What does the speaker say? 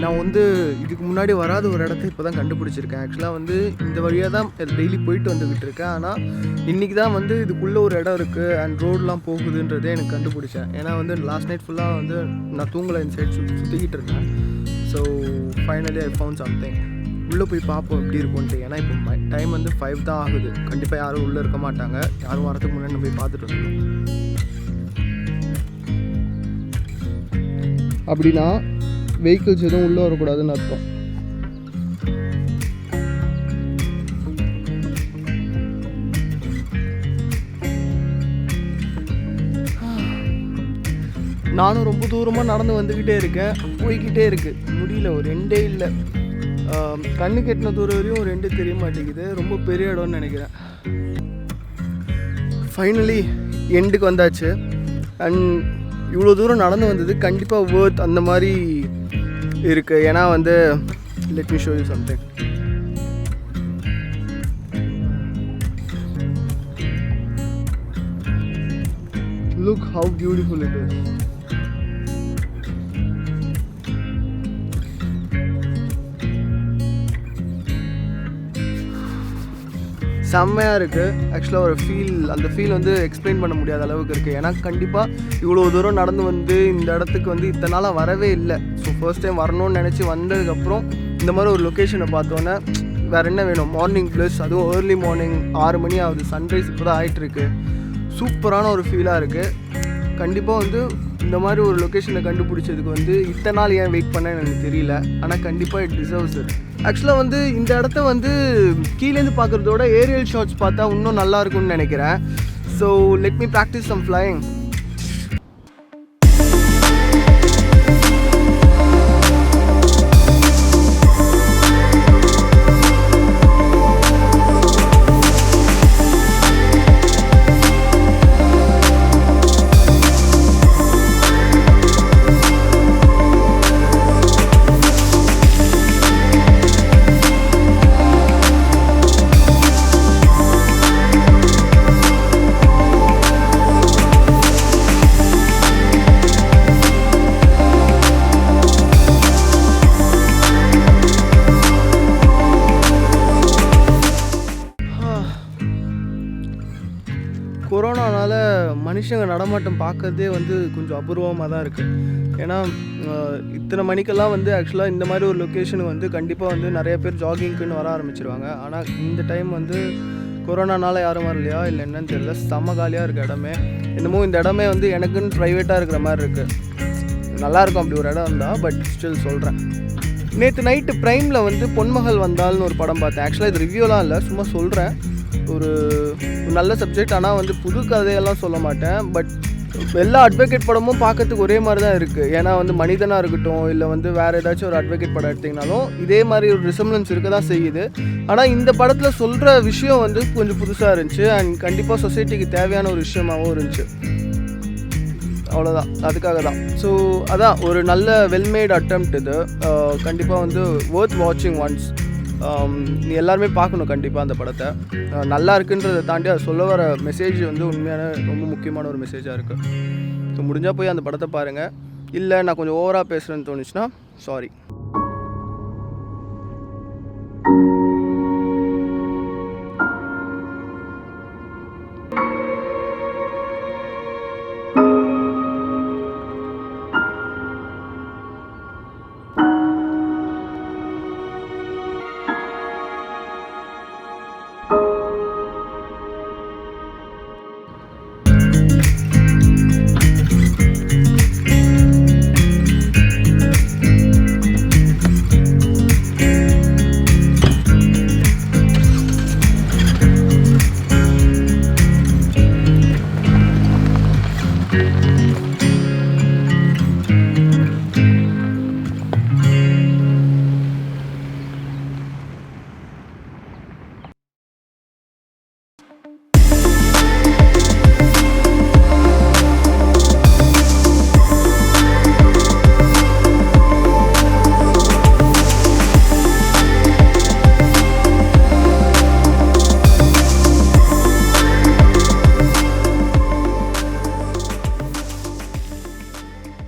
நான் வந்து இதுக்கு முன்னாடி வராத ஒரு இடத்த இப்போ தான் கண்டுபிடிச்சிருக்கேன். ஆக்சுவலாக வந்து இந்த வழியாக தான் டெய்லி போயிட்டு வந்துக்கிட்டு இருக்கேன். ஆனால் இன்றைக்கி தான் வந்து இதுக்குள்ளே ஒரு இடம் இருக்குது அண்ட் ரோடெலாம் போகுதுன்றதே எனக்கு கண்டுபிடிச்சேன். ஏன்னா வந்து லாஸ்ட் நைட் ஃபுல்லாக வந்து நான் தூங்கலை, இந்த சைட் சுற்றிக்கிட்டு இருக்கேன். So finally I found something. உள்ளே போய் பார்ப்போம் எப்படி இருக்கும்ன்ட்டு. ஏன்னா இப்போ டைம் வந்து 5 தான் ஆகுது. கண்டிப்பாக யாரும் உள்ளே இருக்க மாட்டாங்க. யாரும் வரதுக்கு முன்னாடி நம்ம போய் பார்த்துட்டு வந்துடும். அப்படின்னா வெஹிக்கிள்ஸ் எதுவும் உள்ளே வரக்கூடாதுன்னு அர்த்தம். நானும் ரொம்ப தூரமாக நடந்து வந்துக்கிட்டே இருக்கேன். போய்கிட்டே இருக்குது, முடியல. ஒரு ரெண்டே இல்லை. கண்ணு கெட்டின தூரம் வரையும் 2 தெரிய மாட்டேங்குது. ரொம்ப பெரிய இடம்னு நினைக்கிறேன். ஃபைனலி எண்டுக்கு வந்தாச்சு. அண்ட் இவ்வளோ தூரம் நடந்து வந்தது கண்டிப்பாக வேர்த் அந்த மாதிரி இருக்குது. ஏன்னா வந்து let me show you something. Look how beautiful it is. செம்மையாக இருக்குது. ஆக்சுவலாக ஒரு அந்த ஃபீல் வந்து எக்ஸ்பிளைன் பண்ண முடியாத அளவுக்கு இருக்குது. ஏன்னா கண்டிப்பாக இவ்வளோ தூரம் நடந்து வந்து இந்த இடத்துக்கு வந்து இத்தனை நாளாக வரவே இல்லை. ஸோ ஃபர்ஸ்ட் டைம் வரணும்னு நினச்சி வந்ததுக்கப்புறம் இந்த மாதிரி ஒரு லொக்கேஷனை பார்த்தோன்னே வேறு என்ன வேணும். மார்னிங் ப்ளஸ் அதுவும் ஏர்லி மார்னிங் 6 மணி ஆகுது. சன்ரைஸ் இப்போ தான் ஆகிட்டுருக்கு. சூப்பரான ஒரு ஃபீலாக இருக்குது. கண்டிப்பாக வந்து இந்த மாதிரி ஒரு லொக்கேஷனை கண்டுபிடிச்சதுக்கு வந்து இத்தனை நாள் ஏன் வெயிட் பண்ணேன்னு எனக்கு தெரியல. ஆனால் கண்டிப்பாக இட் டிசர்வ்ஸ் இட். ஆக்சுவலாக வந்து இந்த இடத்த வந்து கீழேருந்து பார்க்குறதோட ஏரியல் ஷாட்ஸ் பார்த்தா இன்னும் நல்லா இருக்கும்னு நினைக்கிறேன். So let me practice some flying. கொரோனானால் மனுஷங்க நடமாட்டம் பார்க்கறதே வந்து கொஞ்சம் அபூர்வமாக தான் இருக்குது. ஏன்னா இத்தனை மணிக்கெல்லாம் வந்து ஆக்சுவலாக இந்த மாதிரி ஒரு லொக்கேஷன் வந்து கண்டிப்பாக வந்து நிறைய பேர் ஜாகிங்க்குன்னு வர ஆரம்பிச்சிருவாங்க. ஆனால் இந்த டைம் வந்து கொரோனானால் யாரும் வரலையா இல்லை என்னன்னு தெரியல, செம்ம காலியாக இருக்குது இடமே. என்னமோ இந்த இடமே வந்து எனக்குன்னு ப்ரைவேட்டாக இருக்கிற மாதிரி இருக்குது. நல்லாயிருக்கும் அப்படி ஒரு இடம் இருந்தால். பட் ஸ்டில் சொல்கிறேன், நேற்று நைட்டு ப்ரைமில் வந்து பொன்மகள் வந்தால்னு ஒரு படம் பார்த்தேன். ஆக்சுவலாக இது ரிவ்யூலாம் இல்லை, சும்மா சொல்கிறேன். ஒரு நல்ல சப்ஜெக்ட். ஆனால் வந்து புது கதையெல்லாம் சொல்ல மாட்டேன். பட் எல்லா அட்வொகேட் படமும் பார்க்கறதுக்கு ஒரே மாதிரி தான் இருக்குது. ஏன்னா வந்து மனிதனாக இருக்கட்டும் இல்லை வந்து வேறு ஏதாச்சும் ஒரு அட்வொகேட் படம் எடுத்திங்கனாலும் இதே மாதிரி ஒரு ரிசம்லன்ஸ் இருக்க தான் செய்யுது. ஆனால் இந்த படத்தில் சொல்கிற விஷயம் வந்து கொஞ்சம் புதுசாக இருந்துச்சு. அண்ட் கண்டிப்பாக சொசைட்டிக்கு தேவையான ஒரு விஷயமாகவும் இருந்துச்சு. அவ்வளோதான், அதுக்காக தான். ஸோ அதான் ஒரு நல்ல வெல்மேட் அட்டெம்ப்ட் இது. கண்டிப்பாக வந்து வொர்த் வாட்சிங் ஒன்ஸ். நீ எல்லாருமே பார்க்கணும் கண்டிப்பாக அந்த படத்தை. நல்லா இருக்குன்றதை தாண்டி அது சொல்ல வர மெசேஜ் வந்து உண்மையான ரொம்ப முக்கியமான ஒரு மெசேஜாக இருக்குது. ஸோ முடிஞ்சால் போய் அந்த படத்தை பாருங்கள். இல்லை நான் கொஞ்சம் ஓவராக பேசுகிறேன்னு தோணுச்சுன்னா சாரி.